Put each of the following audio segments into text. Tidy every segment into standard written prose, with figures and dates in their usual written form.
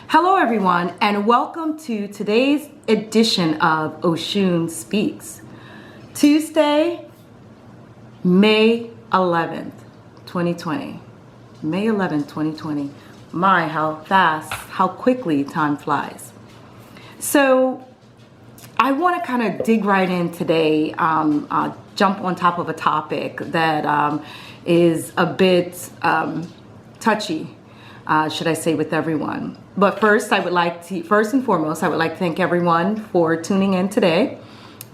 Hello everyone, and welcome to today's edition of Osun Speaks. Tuesday, May 11th, 2020. May 11th, 2020. My, how fast, how quickly time flies. So I want to kind of dig right in today, jump on top of a topic that is a bit touchy, should I say, with everyone. But first and foremost, I would like to thank everyone for tuning in today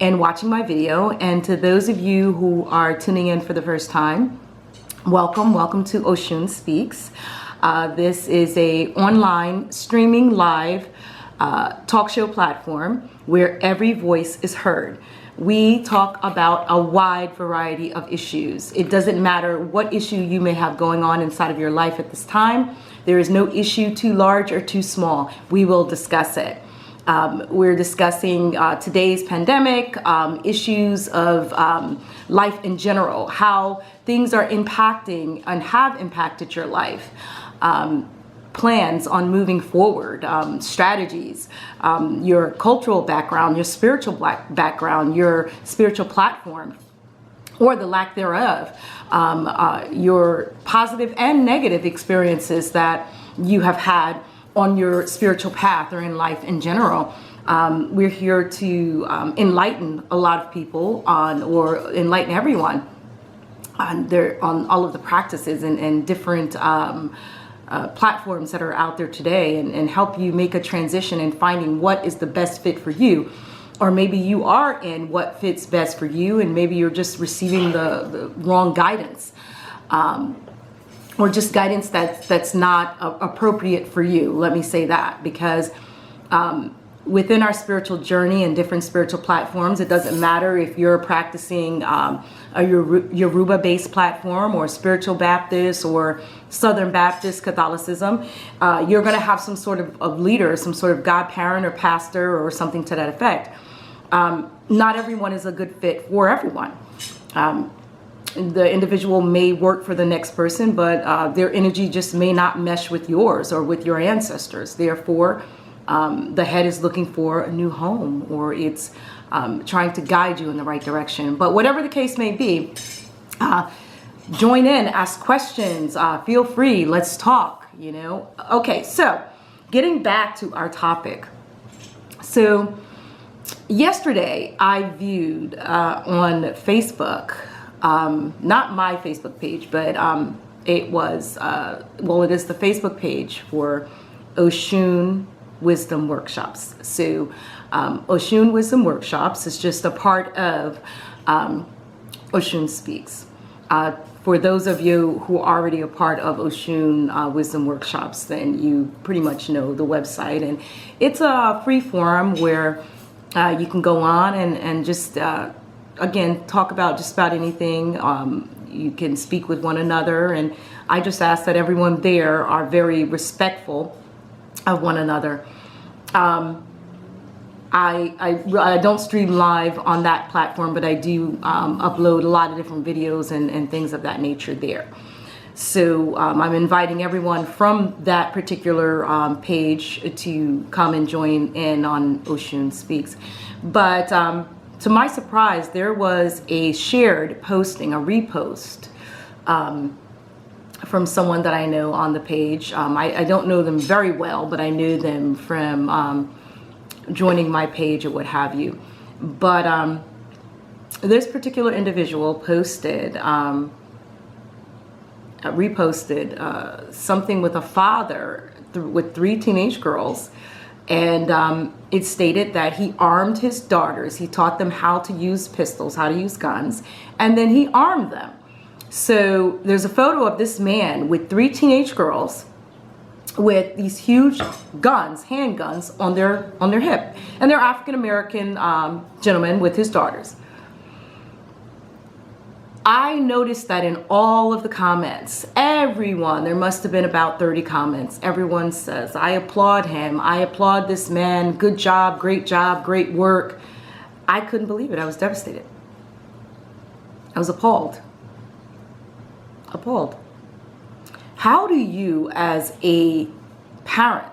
and watching my video. And to those of you who are tuning in for the first time, welcome to Osun Speaks. This is a online streaming live talk show platform where every voice is heard. We talk about a wide variety of issues. It doesn't matter what issue you may have going on inside of your life at this time. There is no issue too large or too small. We will discuss it. We're discussing today's pandemic, issues of life in general, how things are impacting and have impacted your life, plans on moving forward, strategies, your cultural background, your spiritual background, your spiritual platform, or the lack thereof, your positive and negative experiences that you have had on your spiritual path or in life in general. We're here to enlighten a lot of people or enlighten everyone on all of the practices and different platforms that are out there today, and help you make a transition in finding what is the best fit for you. Or maybe you are in what fits best for you, and maybe you're just receiving the wrong guidance, or just guidance that's not appropriate for you. Let me say that, because within our spiritual journey and different spiritual platforms, it doesn't matter if you're practicing a Yoruba-based platform or Spiritual Baptist or Southern Baptist Catholicism. You're going to have some sort of leader, some sort of godparent or pastor or something to that effect. Not everyone is a good fit for everyone. The individual may work for the next person, but their energy just may not mesh with yours or with your ancestors. Therefore, the head is looking for a new home, or it's trying to guide you in the right direction. But whatever the case may be, join in, ask questions, feel free, let's talk, Okay, so getting back to our topic. So yesterday I viewed on Facebook, not my Facebook page, but it was, it is the Facebook page for Osun Wisdom Workshops. So Osun Wisdom Workshops is just a part of Osun Speaks. For those of you who are already a part of Osun Wisdom Workshops, then you pretty much know the website. And it's a free forum where you can go on and just, again, talk about just about anything. You can speak with one another. And I just ask that everyone there are very respectful of one another. I don't stream live on that platform, but I do upload a lot of different videos and things of that nature there. So I'm inviting everyone from that particular page to come and join in on Osun Speaks. But to my surprise, there was a shared posting, a repost from someone that I know on the page. I don't know them very well, but I knew them from joining my page or what have you. But this particular individual reposted something with a father with 3 teenage girls. And it stated that he armed his daughters. He taught them how to use pistols, how to use guns, and then he armed them. So there's a photo of this man with 3 teenage girls with these huge guns, handguns on their hip, and they're African-American gentlemen with his daughters. I noticed that in all of the comments, everyone, there must have been about 30 comments, everyone says, I applaud him, I applaud this man, good job, great work. I couldn't believe it. I was devastated. I was appalled. How do you, as a parent,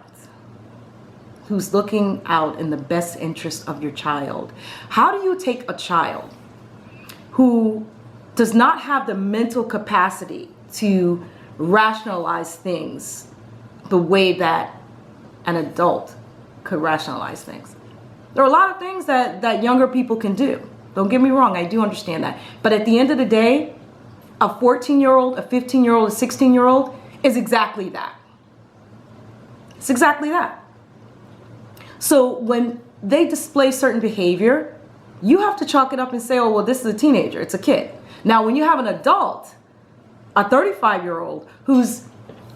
who's looking out in the best interest of your child. How do you take a child who does not have the mental capacity to rationalize things the way that an adult could rationalize things? There are a lot of things that younger people can do. Don't get me wrong, I do understand that. But at the end of the day, a 14-year-old, a 15-year-old, a 16-year-old is exactly that. It's exactly that. So when they display certain behavior, you have to chalk it up and say, oh, well, this is a teenager, it's a kid. Now, when you have an adult, a 35-year-old who's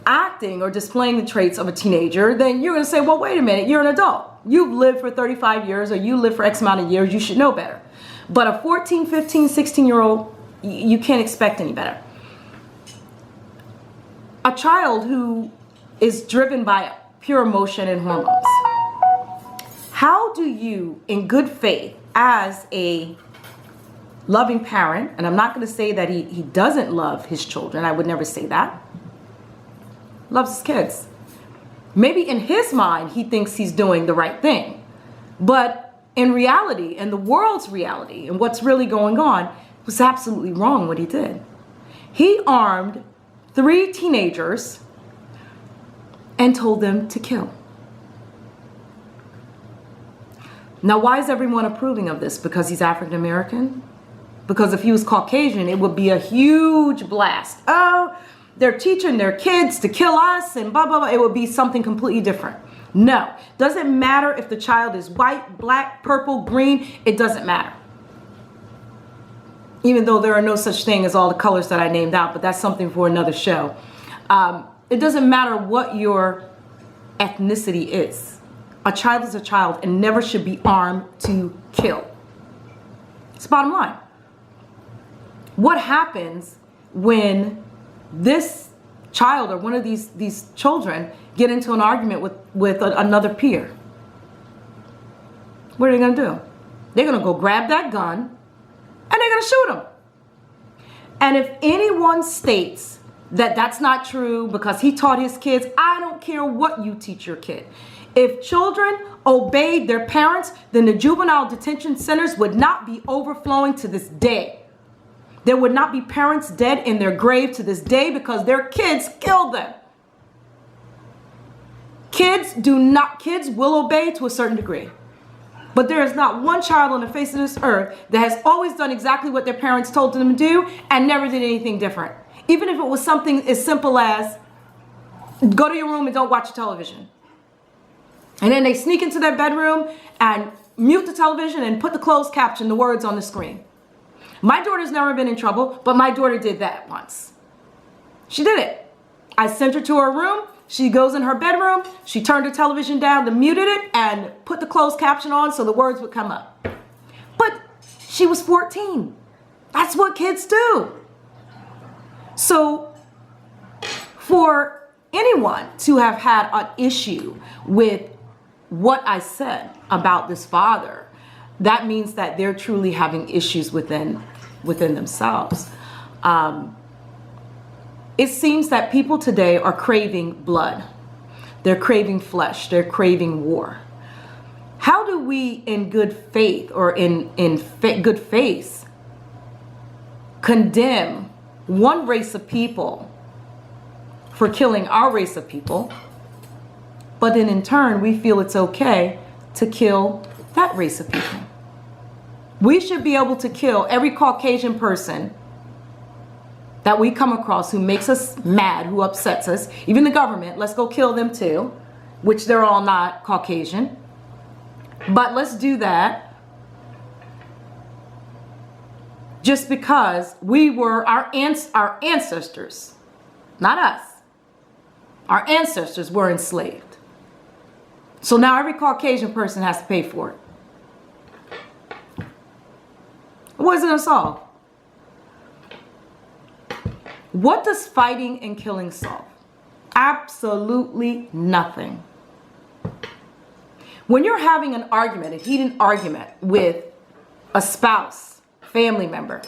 acting or displaying the traits of a teenager, then you're going to say, well, wait a minute, you're an adult. You've lived for 35 years or you lived for X amount of years, you should know better. But a 14, 15, 16-year-old, you can't expect any better. A child who is driven by pure emotion and hormones. How do you, in good faith, as a loving parent, and I'm not going to say that he doesn't love his children, I would never say that, loves his kids. Maybe in his mind, he thinks he's doing the right thing. But in reality, in the world's reality, and what's really going on, it was absolutely wrong what he did. He armed 3 teenagers and told them to kill. Now, why is everyone approving of this? Because he's African American? Because if he was Caucasian, it would be a huge blast. Oh, they're teaching their kids to kill us and blah, blah, blah. It would be something completely different. No. Doesn't matter if the child is white, black, purple, green. It doesn't matter. Even though there are no such thing as all the colors that I named out, but that's something for another show. It doesn't matter what your ethnicity is. A child is a child and never should be armed to kill. It's the bottom line. What happens when this child or one of these children get into an argument with another peer? What are they going to do? They're going to go grab that gun and they're going to shoot him. And if anyone states that that's not true because he taught his kids, I don't care what you teach your kid. If children obeyed their parents, then the juvenile detention centers would not be overflowing to this day. There would not be parents dead in their grave to this day because their kids killed them. Kids will obey to a certain degree. But there is not one child on the face of this earth that has always done exactly what their parents told them to do and never did anything different. Even if it was something as simple as go to your room and don't watch television. And then they sneak into their bedroom and mute the television and put the closed caption, the words on the screen. My daughter's never been in trouble, but my daughter did that once. She did it. I sent her to her room. She goes in her bedroom. She turned her television down, muted it, and put the closed caption on so the words would come up. But she was 14. That's what kids do. So for anyone to have had an issue with what I said about this father, that means that they're truly having issues within themselves. It seems that people today are craving blood. They're craving flesh. They're craving war. How do we, in good faith or in good faith, condemn one race of people for killing our race of people, but then in turn we feel it's okay to kill that race of people? We should be able to kill every Caucasian person that we come across who makes us mad, who upsets us. Even the government, let's go kill them too, which they're all not Caucasian. But let's do that just because we were our ancestors, not us. Our ancestors were enslaved. So now every Caucasian person has to pay for it. What is it going to solve? What does fighting and killing solve? Absolutely nothing. When you're having an argument, a heated argument with a spouse, family member,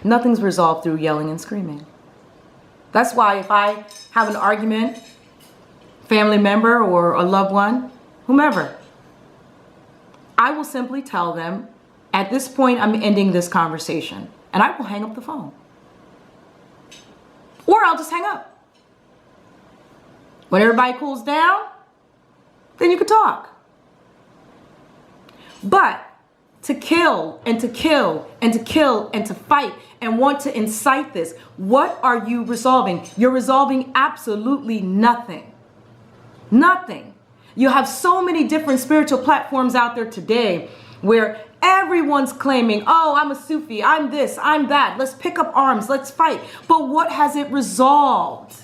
nothing's resolved through yelling and screaming. That's why if I have an argument family member or a loved one, whomever, I will simply tell them, at this point, I'm ending this conversation, and I will hang up the phone. Or I'll just hang up. When everybody cools down, then you can talk. But to kill and to kill and to kill and to fight and want to incite this, what are you resolving? You're resolving absolutely nothing. Nothing. You have so many different spiritual platforms out there today where everyone's claiming, oh, I'm a Sufi, I'm this, I'm that. Let's pick up arms, let's fight. But what has it resolved?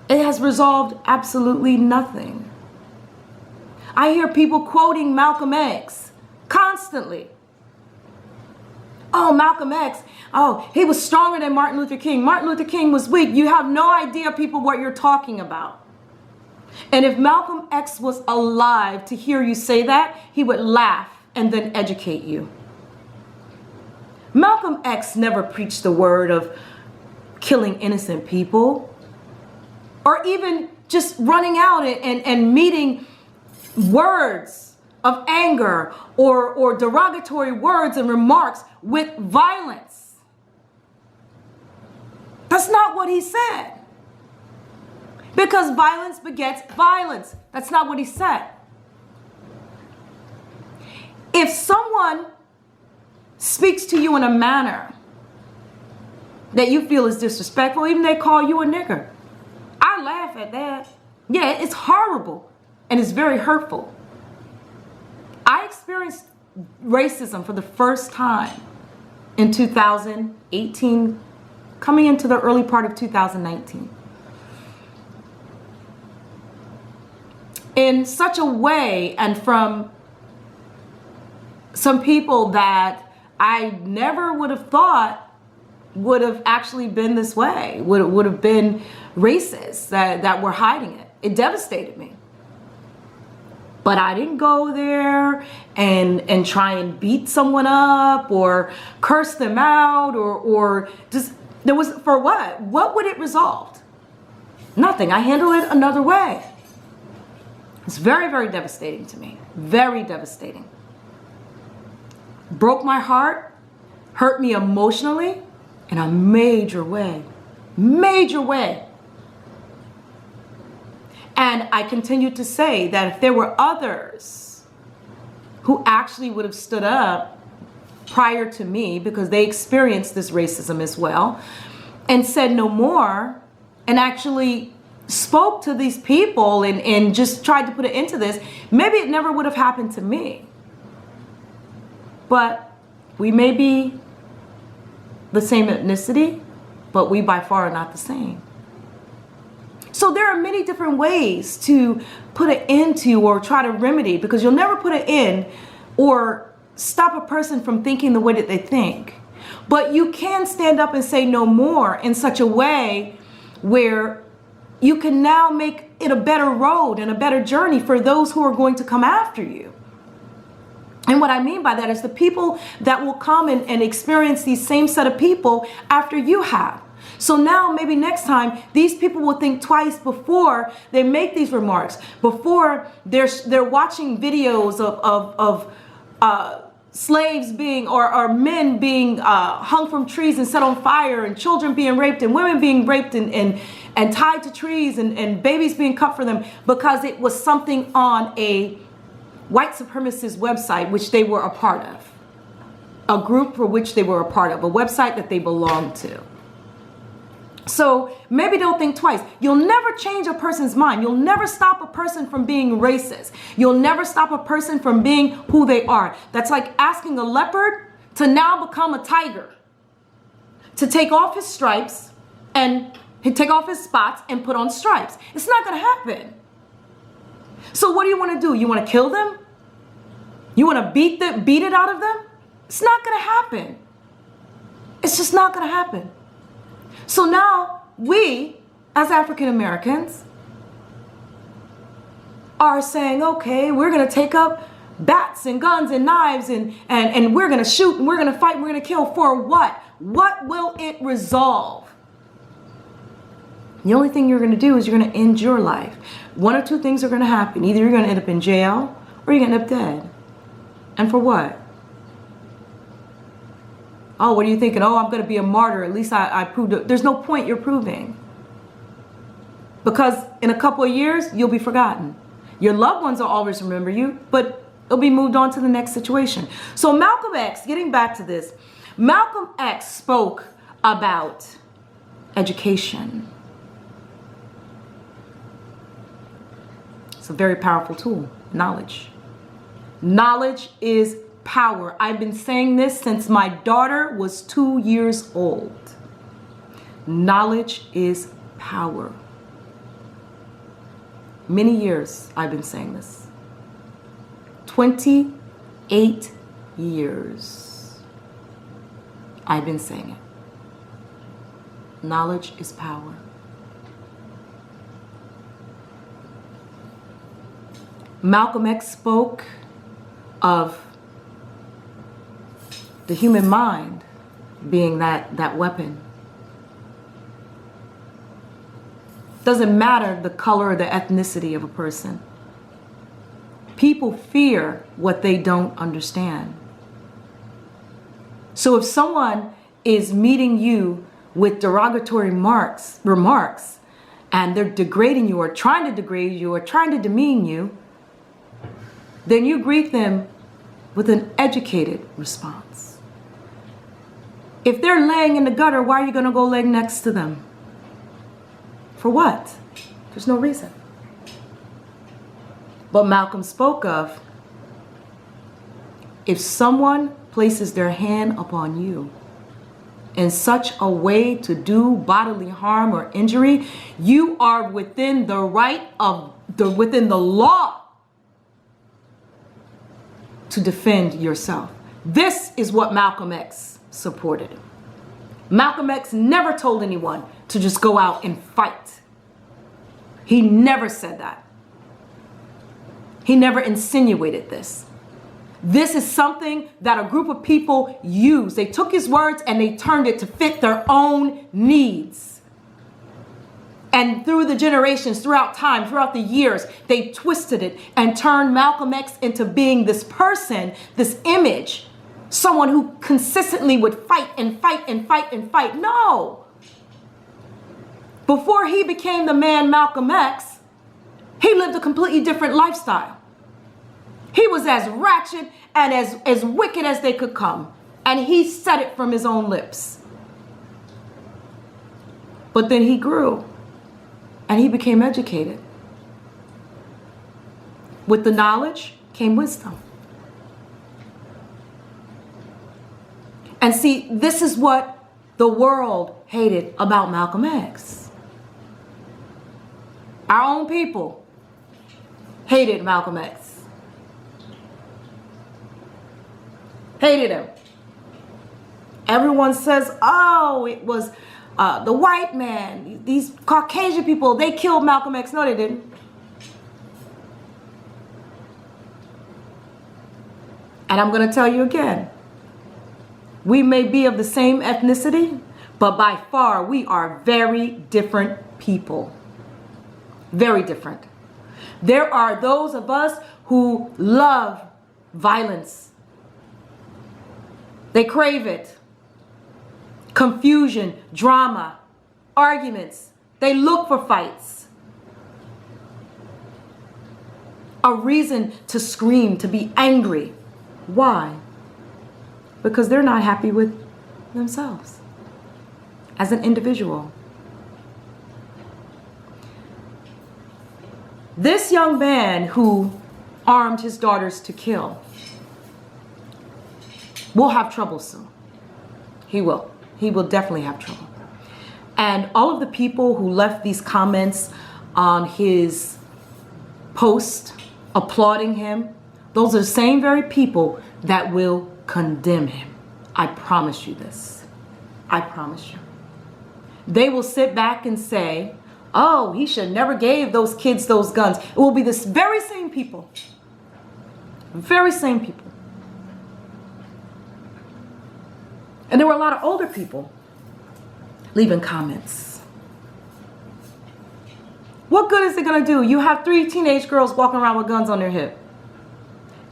It has resolved absolutely nothing. I hear people quoting Malcolm X constantly. Oh, Malcolm X, oh, he was stronger than Martin Luther King. Martin Luther King was weak. You have no idea, people, what you're talking about. And if Malcolm X was alive to hear you say that, he would laugh and then educate you. Malcolm X never preached the word of killing innocent people, or even just running out and meeting words of anger or derogatory words and remarks with violence. That's not what he said. Because violence begets violence. That's not what he said. If someone speaks to you in a manner that you feel is disrespectful, even they call you a nigger, I laugh at that. Yeah, it's horrible and it's very hurtful. I experienced racism for the first time in 2018, coming into the early part of 2019. In such a way, and from some people that I never would have thought would have actually been this way, would have been racist, that were hiding it. It devastated me. But I didn't go there and try and beat someone up or curse them out or just, there was, for what? What would it resolve? Nothing. I handled it another way. It's very, very devastating to me. Very devastating. Broke my heart, hurt me emotionally in a major way. Major way. And I continue to say that if there were others who actually would have stood up prior to me, because they experienced this racism as well, and said no more, and actually spoke to these people and just tried to put an end to this, maybe it never would have happened to me. But we may be the same ethnicity, but we by far are not the same. So there are many different ways to put an end to or try to remedy, because you'll never put an end or stop a person from thinking the way that they think. But you can stand up and say no more in such a way where you can now make it a better road and a better journey for those who are going to come after you. And what I mean by that is the people that will come and experience these same set of people after you have. So now maybe next time these people will think twice before they make these remarks, before they're watching videos of slaves being or men being hung from trees and set on fire, and children being raped and women being raped and tied to trees and babies being cut for them because it was something on a white supremacist website which they were a part of, a group for which they were a part of, a website that they belonged to. So maybe they'll think twice. You'll never change a person's mind. You'll never stop a person from being racist. You'll never stop a person from being who they are. That's like asking a leopard to now become a tiger, to take off his stripes and take off his spots and put on stripes. It's not going to happen. So what do you want to do? You want to kill them? You want to beat it out of them? It's not going to happen. It's just not going to happen. So now we, as African Americans, are saying, okay, we're going to take up bats and guns and knives and we're going to shoot and we're going to fight and we're going to kill for what? What will it resolve? The only thing you're going to do is you're going to end your life. one or two things are going to happen. Either you're going to end up in jail or you're going to end up dead. And for what? Oh, what are you thinking? Oh, I'm going to be a martyr. At least I proved it. There's no point you're proving. Because in a couple of years, you'll be forgotten. Your loved ones will always remember you, but it'll be moved on to the next situation. So Malcolm X, getting back to this, Malcolm X spoke about education. It's a very powerful tool, knowledge. Knowledge is power. I've been saying this since my daughter was 2 years old. Knowledge is power. Many years I've been saying this. 28 years I've been saying it. Knowledge is power. Malcolm X spoke of the human mind being that weapon. Doesn't matter the color or the ethnicity of a person. People fear what they don't understand. So if someone is meeting you with derogatory remarks, and they're degrading you or trying to degrade you or trying to demean you, then you greet them with an educated response. If they're laying in the gutter, why are you going to go lay next to them? For what? There's no reason. But Malcolm spoke of, if someone places their hand upon you in such a way to do bodily harm or injury, you are within the within the law to defend yourself. This is what Malcolm X supported. Malcolm X never told anyone to just go out and fight. He never said that. He never insinuated this. This is something that a group of people used. They took his words and they turned it to fit their own needs. And through the generations, throughout time, throughout the years, they twisted it and turned Malcolm X into being this person, this image, someone who consistently would fight and fight and fight and fight. No. Before he became the man Malcolm X, he lived a completely different lifestyle. He was as ratchet and as wicked as they could come. And he said it from his own lips. But then he grew and he became educated. With the knowledge came wisdom. And see, this is what the world hated about Malcolm X. Our own people hated Malcolm X. Hated him. Everyone says, oh, it was the white man, these Caucasian people, they killed Malcolm X. No, they didn't. And I'm going to tell you again, we may be of the same ethnicity, but by far we are very different people. Very different. There are those of us who love violence. They crave it. Confusion, drama, arguments. They look for fights. A reason to scream, to be angry. Why? Because they're not happy with themselves as an individual. This young man who armed his daughters to kill will have trouble soon. He will. He will definitely have trouble. And all of the people who left these comments on his post applauding him, those are the same very people that will condemn him. I promise you this. I promise you. They will sit back and say, oh, he should never gave those kids those guns. It will be this very same people. Very same people. And there were a lot of older people leaving comments. What good is it going to do? You have 3 teenage girls walking around with guns on their hip.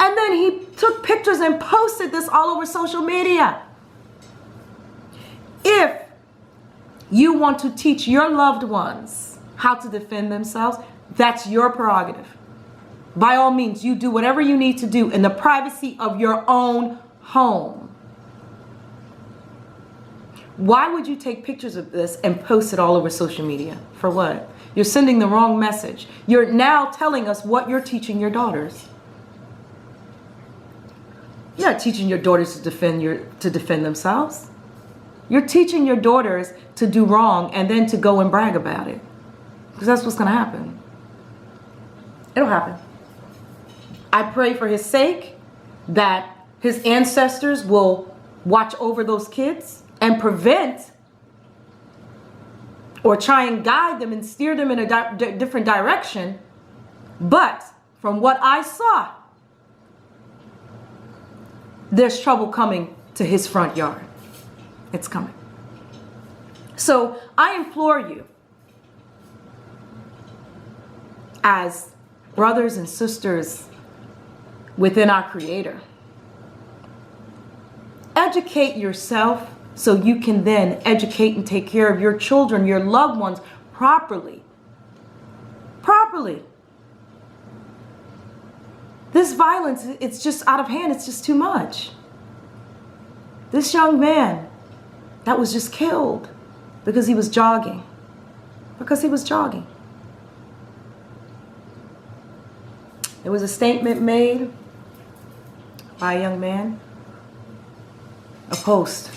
And then he took pictures and posted this all over social media. If you want to teach your loved ones how to defend themselves, that's your prerogative. By all means, you do whatever you need to do in the privacy of your own home. Why would you take pictures of this and post it all over social media? For what? You're sending the wrong message. You're now telling us what you're teaching your daughters. You're not teaching your daughters to defend themselves. You're teaching your daughters to do wrong and then to go and brag about it. Because that's what's going to happen. It'll happen. I pray for his sake that his ancestors will watch over those kids and prevent or try and guide them and steer them in a different direction. But from what I saw, there's trouble coming to his front yard. It's coming. So I implore you, as brothers and sisters within our Creator, educate yourself so you can then educate and take care of your children, your loved ones properly. Properly. This violence, it's just out of hand. It's just too much. This young man that was just killed because he was jogging. Because he was jogging. There was a statement made by a young man, a post,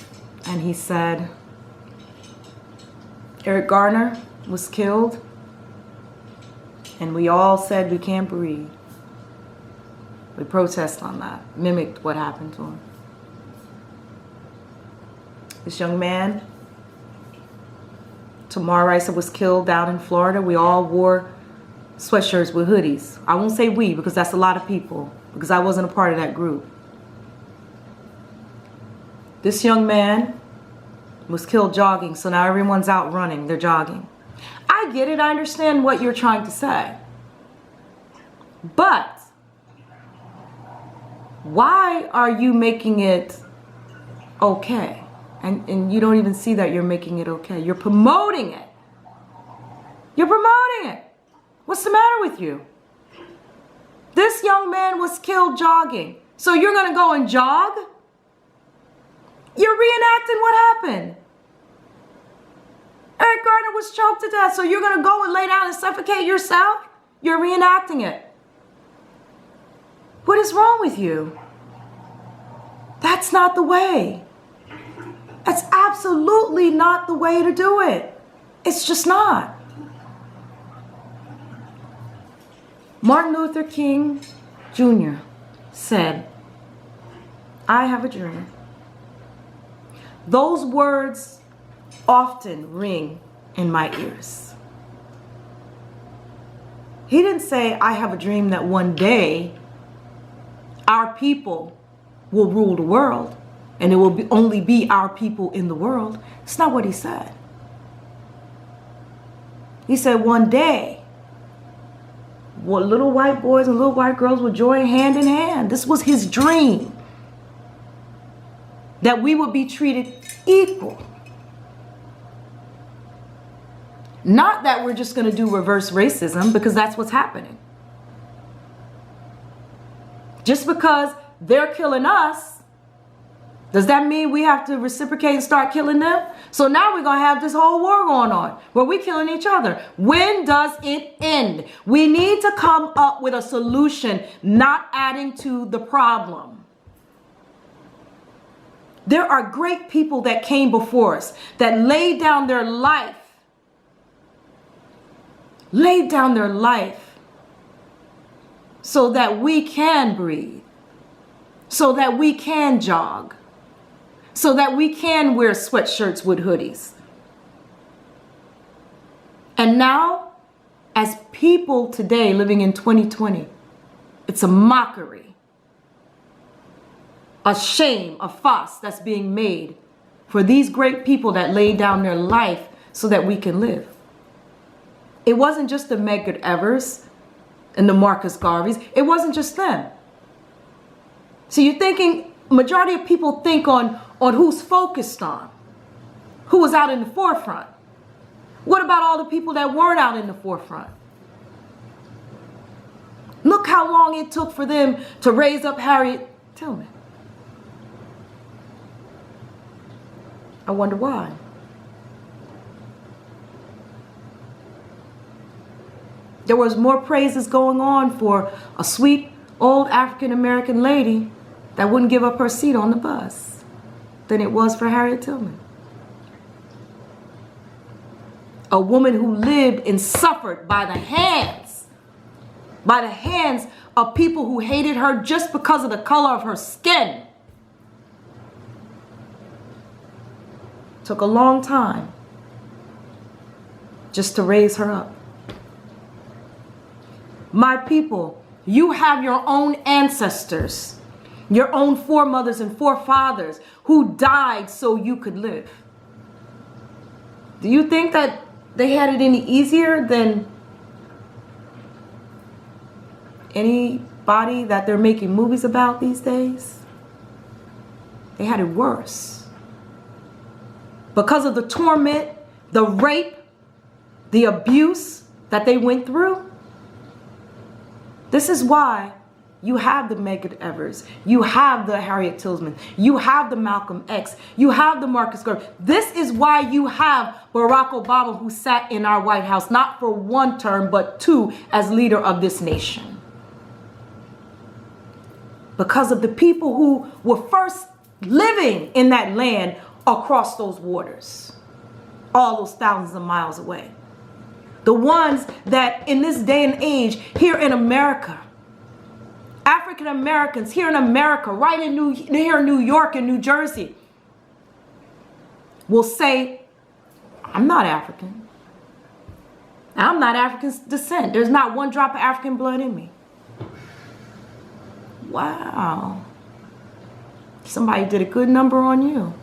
and he said, Eric Garner was killed, and we all said we can't breathe. We protest on that, mimicked what happened to him. This young man, Tamar Rice, was killed down in Florida. We all wore sweatshirts with hoodies. I won't say we, because that's a lot of people, because I wasn't a part of that group. This young man was killed jogging, so now everyone's out running. They're jogging. I get it. I understand what you're trying to say. But why are you making it okay? And you don't even see that you're making it okay. You're promoting it. You're promoting it. What's the matter with you? This young man was killed jogging. So you're going to go and jog? You're reenacting what happened. Eric Garner was choked to death. So you're going to go and lay down and suffocate yourself? You're reenacting it. What is wrong with you? That's not the way. That's absolutely not the way to do it. It's just not. Martin Luther King Jr. said, I have a dream. Those words often ring in my ears. He didn't say, I have a dream that one day our people will rule the world and it will only be our people in the world. It's not what he said. He said one day, what little white boys and little white girls would join hand in hand. This was his dream. That we would be treated equal. Not that we're just going to do reverse racism, because that's what's happening. Just because they're killing us, does that mean we have to reciprocate and start killing them? So now we're going to have this whole war going on where we're killing each other. When does it end? We need to come up with a solution, not adding to the problem. There are great people that came before us that laid down their life. Laid down their life so that we can breathe. So that we can jog. So that we can wear sweatshirts with hoodies. And now, as people today living in 2020, it's a mockery, a shame, a fuss that's being made for these great people that laid down their life so that we can live. It wasn't just the Medgar Evers and the Marcus Garveys. It wasn't just them. So you're thinking, majority of people think on who's focused on, who was out in the forefront. What about all the people that weren't out in the forefront? Look how long it took for them to raise up Harriet Tubman. I wonder why. There was more praises going on for a sweet old African-American lady that wouldn't give up her seat on the bus than it was for Harriet Tubman. A woman who lived and suffered by the hands of people who hated her just because of the color of her skin. Took a long time just to raise her up. My people, you have your own ancestors, your own foremothers and forefathers who died so you could live. Do you think that they had it any easier than anybody that they're making movies about these days? They had it worse. Because of the torment, the rape, the abuse that they went through. This is why you have the Medgar Evers, you have the Harriet Tubman, you have the Malcolm X, you have the Marcus Garvey. This is why you have Barack Obama, who sat in our White House, not for one term, but two, as leader of this nation. Because of the people who were first living in that land across those waters, all those thousands of miles away. The ones that in this day and age here in America, African Americans here in America, right in here in New York and New Jersey, will say, I'm not African. I'm not African descent. There's not one drop of African blood in me. Wow. Somebody did a good number on you.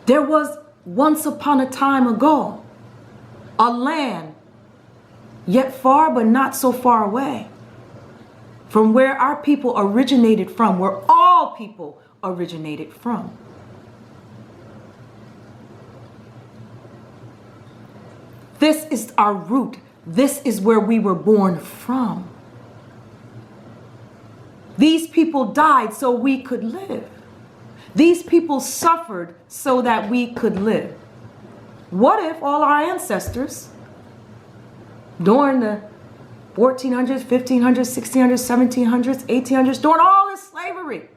There was once upon a time ago a land yet far but not so far away from where our people originated from, where all people originated from. This is our root. This is where we were born from. These people died so we could live. These people suffered so that we could live. What if all our ancestors during the 1400s, 1500s, 1600s, 1700s, 1800s, during all this slavery,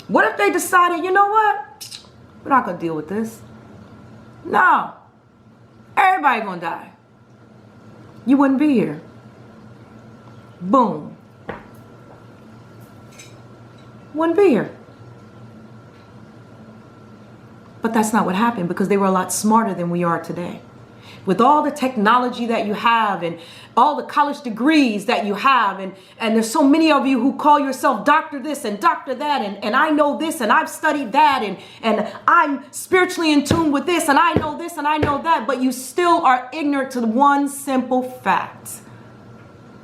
what if they decided, you know what? We're not going to deal with this. No. Everybody going to die. You wouldn't be here. Boom. Wouldn't be here. But that's not what happened, because they were a lot smarter than we are today. With all the technology that you have and all the college degrees that you have, and there's so many of you who call yourself doctor this and doctor that, and I know this and I've studied that, and I'm spiritually in tune with this and I know this and I know that, but you still are ignorant to the one simple fact.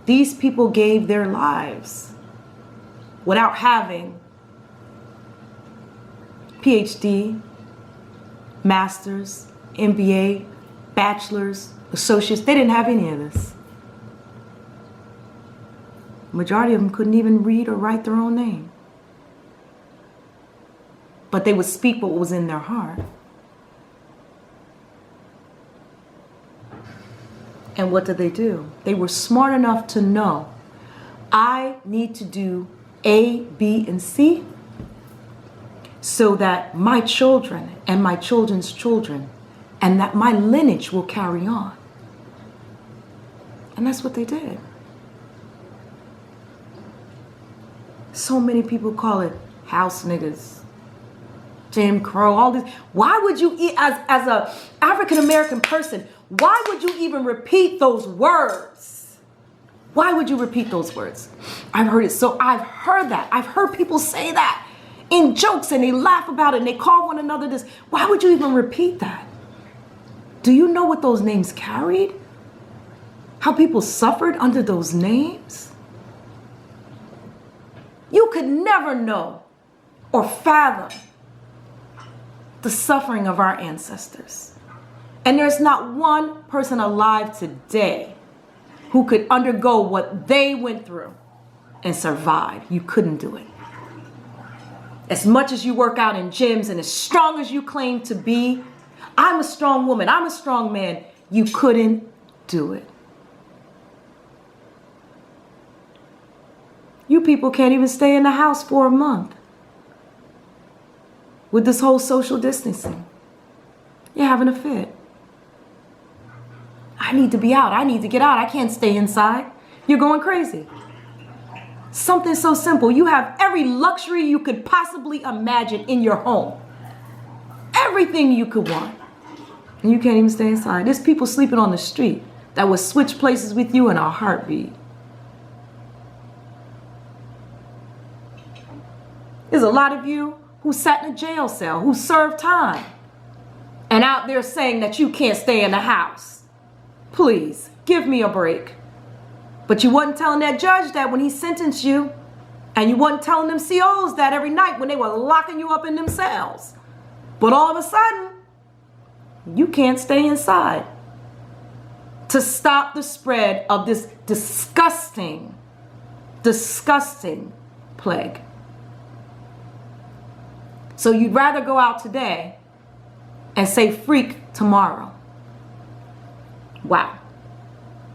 These people gave their lives without having PhD, masters, MBA, bachelors, associates. They didn't have any of this. Majority of them couldn't even read or write their own name. But they would speak what was in their heart. And what did they do? They were smart enough to know, I need to do A, B, and C so that my children and my children's children and that my lineage will carry on. And that's what they did. So many people call it house niggas, Jim Crow, all this. Why would you, as a African-American person, why would you even repeat those words? Why would you repeat those words? I've heard it. So I've heard that. I've heard people say that. in jokes and they laugh about it and they call one another this. Why would you even repeat that? Do you know what those names carried? How people suffered under those names? You could never know or fathom the suffering of our ancestors. And there's not one person alive today who could undergo what they went through and survive. You couldn't do it. As much as you work out in gyms and as strong as you claim to be, I'm a strong woman, I'm a strong man, you couldn't do it. You people can't even stay in the house for a month with this whole social distancing. You're having a fit. I need to be out. I need to get out. I can't stay inside. You're going crazy. Something so simple. You have every luxury you could possibly imagine in your home. Everything you could want. And you can't even stay inside. There's people sleeping on the street that would switch places with you in a heartbeat. There's a lot of you who sat in a jail cell, who served time, and out there saying that you can't stay in the house. Please, give me a break. But you wasn't telling that judge that when he sentenced you, and you wasn't telling them COs that every night when they were locking you up in them cells. But all of a sudden, you can't stay inside to stop the spread of this disgusting, disgusting plague. So you'd rather go out today and say freak tomorrow. Wow.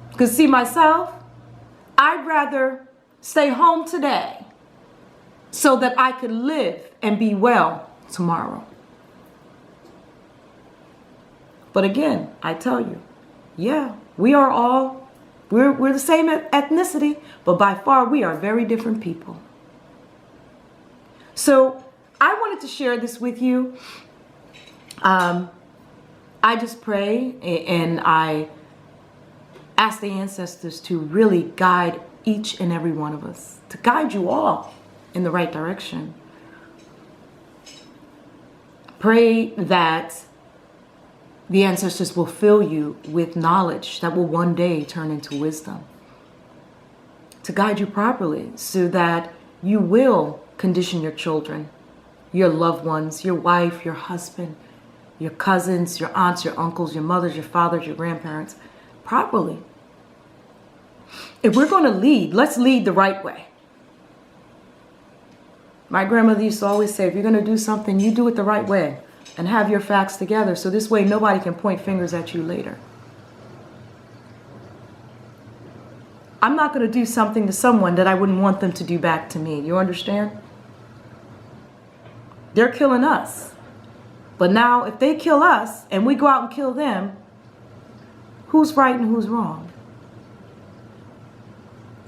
Because see, myself, I'd rather stay home today so that I could live and be well tomorrow. But again, I tell you, yeah, we're the same ethnicity, but by far we are very different people. So I wanted to share this with you. I just pray and I ask the ancestors to really guide each and every one of us, to guide you all in the right direction. Pray that the ancestors will fill you with knowledge that will one day turn into wisdom, to guide you properly so that you will condition your children, your loved ones, your wife, your husband, your cousins, your aunts, your uncles, your mothers, your fathers, your grandparents properly. If we're going to lead, let's lead the right way. My grandmother used to always say, if you're going to do something, you do it the right way and have your facts together. So this way, nobody can point fingers at you later. I'm not going to do something to someone that I wouldn't want them to do back to me. You understand? They're killing us. But now, if they kill us and we go out and kill them, who's right and who's wrong?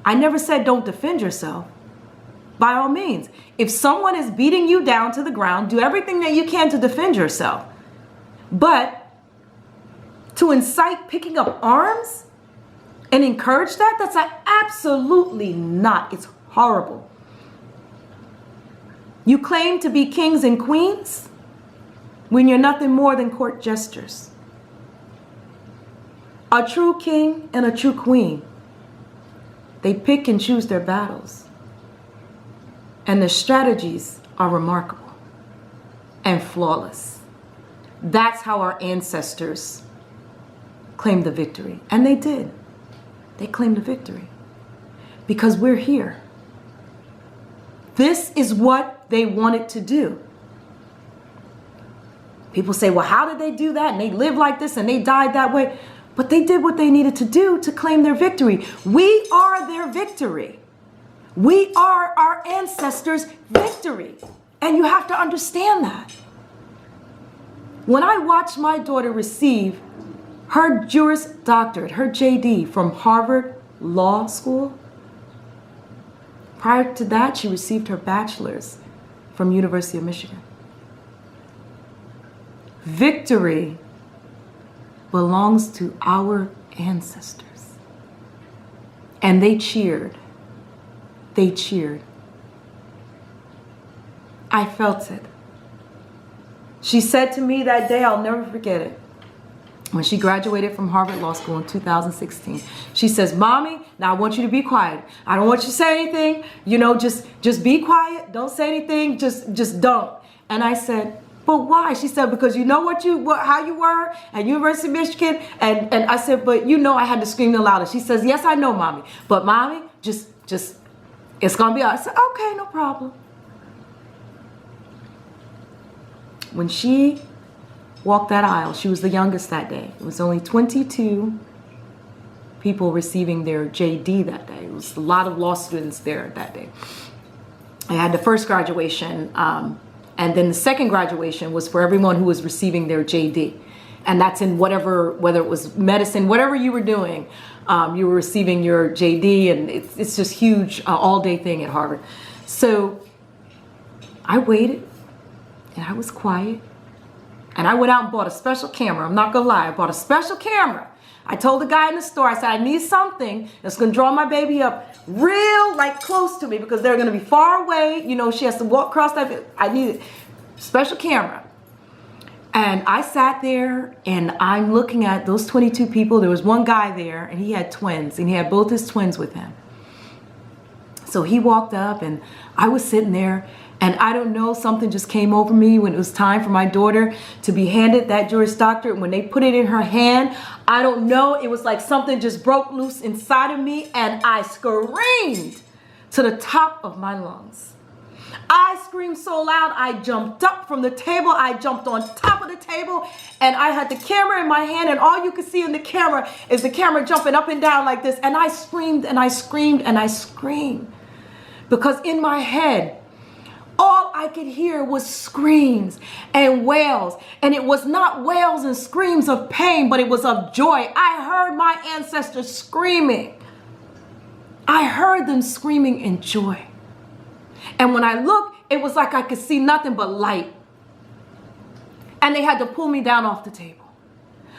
I never said don't defend yourself. By all means, if someone is beating you down to the ground, do everything that you can to defend yourself. But to incite picking up arms and encourage that, that's absolutely not. It's horrible. You claim to be kings and queens when you're nothing more than court jesters. A true king and a true queen, they pick and choose their battles. And their strategies are remarkable and flawless. That's how our ancestors claimed the victory. And they did. They claimed the victory because we're here. This is what they wanted to do. People say, well, how did they do that? And they lived like this and they died that way. But they did what they needed to do to claim their victory. We are their victory. We are our ancestors' victory. And you have to understand that. When I watched my daughter receive her Juris Doctorate, her JD from Harvard Law School, prior to that, she received her bachelor's from University of Michigan. Victory belongs to our ancestors. And they cheered. They cheered. I felt it. She said to me that day, I'll never forget it, when she graduated from Harvard Law School in 2016. She says, Mommy, now I want you to be quiet. I don't want you to say anything. You know, just be quiet. Don't say anything. Just don't. And I said, but why? She said, because you know how you were at University of Michigan. And I said, but you know I had to scream the loudest. She says, yes, I know, Mommy. But Mommy, just it's going to be all right. I said, okay, no problem. When she walked that aisle, she was the youngest that day. It was only 22 people receiving their JD that day. It was a lot of law students there that day. I had the first graduation, and then the second graduation was for everyone who was receiving their JD. And that's in whether it was medicine, whatever you were doing, you were receiving your JD, and it's just huge, all-day thing at Harvard. So I waited, and I was quiet, and I went out and bought a special camera. I'm not gonna lie, I bought a special camera. I told the guy in the store, I said, I need something that's gonna draw my baby up real, like, close to me, because they're gonna be far away. You know, she has to walk across that. I need a special camera. And I sat there, and I'm looking at those 22 people. There was one guy there, and he had twins, and he had both his twins with him. So he walked up, and I was sitting there, and I don't know, something just came over me when it was time for my daughter to be handed that Juris Doctorate. When they put it in her hand, I don't know, it was like something just broke loose inside of me, and I screamed to the top of my lungs. I screamed so loud, I jumped up from the table, I jumped on top of the table, and I had the camera in my hand, and all you could see in the camera is the camera jumping up and down like this, and I screamed, and I screamed, and I screamed. Because in my head, all I could hear was screams and wails. And it was not wails and screams of pain, but it was of joy. I heard my ancestors screaming. I heard them screaming in joy. And when I looked, it was like I could see nothing but light. And they had to pull me down off the table.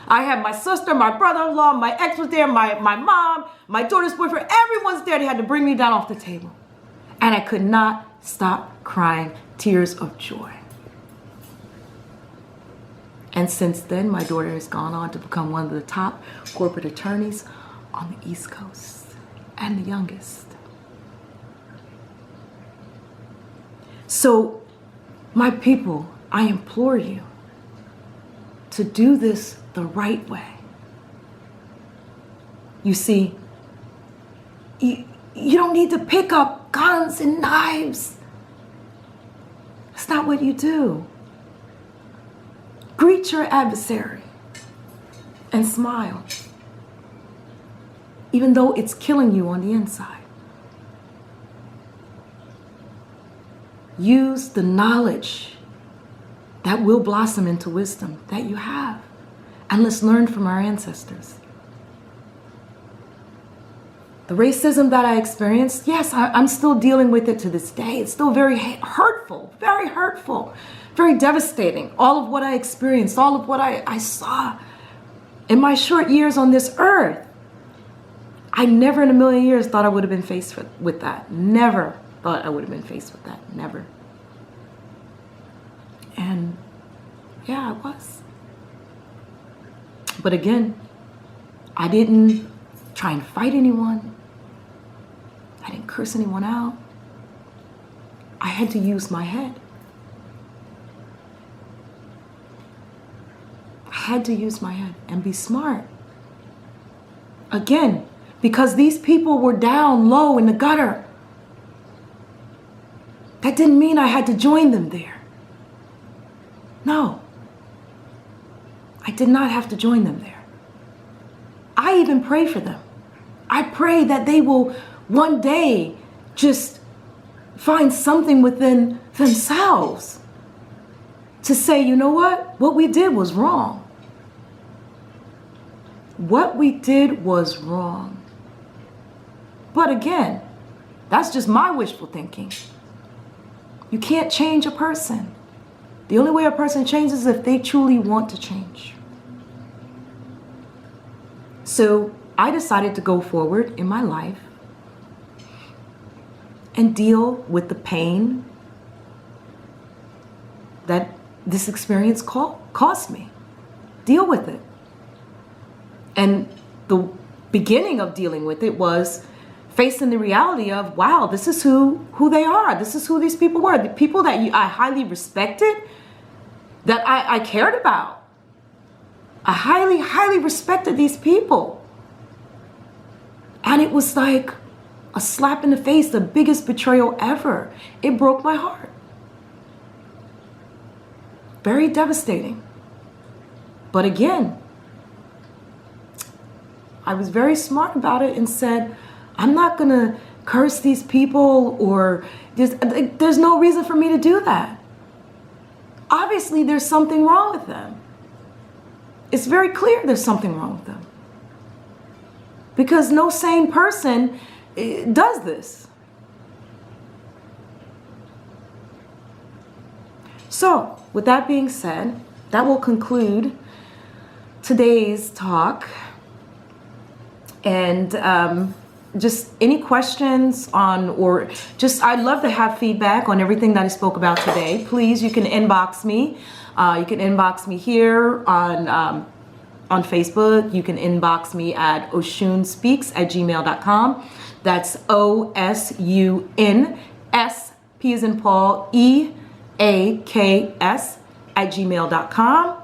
I had my sister, my brother-in-law, my ex was there, my mom, my daughter's boyfriend, everyone's there. They had to bring me down off the table. And I could not stop crying tears of joy. And since then, my daughter has gone on to become one of the top corporate attorneys on the East Coast, and the youngest. So, my people, I implore you to do this the right way. You see, you don't need to pick up guns and knives. That's not what you do. Greet your adversary and smile, even though it's killing you on the inside. Use the knowledge that will blossom into wisdom that you have, and let's learn from our ancestors. The racism that I experienced, yes, I'm still dealing with it to this day. It's still very hurtful, very devastating. All of what I experienced, all of what I saw in my short years on this earth. I never in a million years thought I would have been faced with that. Never thought I would have been faced with that. Never. And yeah, I was. But again, I didn't try and fight anyone. I didn't curse anyone out. I had to use my head. I had to use my head and be smart. Again, because these people were down low in the gutter. That didn't mean I had to join them there. No. I did not have to join them there. I even pray for them. I pray that they will one day just find something within themselves to say, you know what we did was wrong. What we did was wrong. But again, that's just my wishful thinking. You can't change a person. The only way a person changes is if they truly want to change. So I decided to go forward in my life and deal with the pain that this experience cost me. Deal with it. And the beginning of dealing with it was facing the reality of, wow, this is who they are. This is who these people were. The people that I highly respected, that I cared about. I highly, highly respected these people. And it was like a slap in the face, the biggest betrayal ever. It broke my heart. Very devastating. But again, I was very smart about it and said, I'm not going to curse these people, or there's no reason for me to do that. Obviously, there's something wrong with them. It's very clear there's something wrong with them. Because no sane person does this. So, with that being said, that will conclude today's talk. And just any questions on, or just, I'd love to have feedback on everything that I spoke about today. Please, you can inbox me. You can inbox me here on Facebook. You can inbox me at osunspeaks@gmail.com. That's OSUN, P as in Paul, EAKS@gmail.com.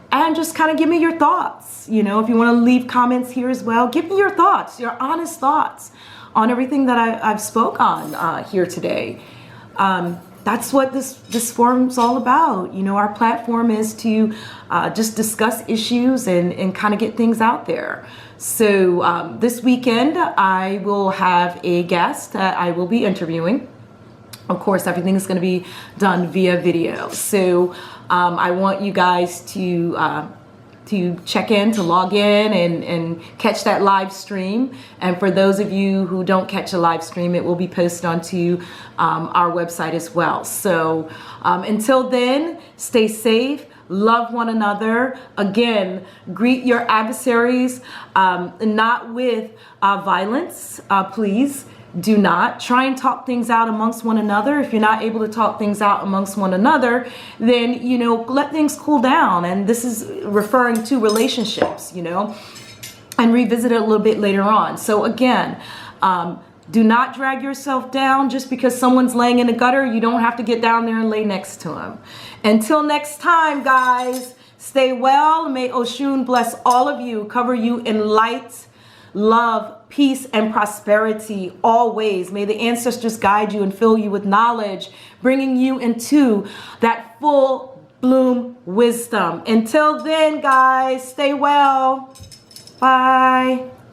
And just kind of give me your thoughts. You know, if you want to leave comments here as well, give me your thoughts, your honest thoughts on everything that I've spoke on here today. That's what this forum's all about. You know, our platform is to just discuss issues and kind of get things out there. So this weekend, I will have a guest that I will be interviewing. Of course, everything is going to be done via video. So I want you guys to check in, to log in and catch that live stream. And for those of you who don't catch a live stream, it will be posted onto our website as well. So until then, stay safe. Love one another. Again, greet your adversaries, not with violence, please. Do not try and talk things out amongst one another. If you're not able to talk things out amongst one another, then, you know, let things cool down. And this is referring to relationships, you know, and revisit it a little bit later on. So again, do not drag yourself down just because someone's laying in the gutter. You don't have to get down there and lay next to them. Until next time, guys, stay well. May Osun bless all of you, cover you in light, love, peace, and prosperity always. May the ancestors guide you and fill you with knowledge, bringing you into that full bloom wisdom. Until then, guys, stay well. Bye.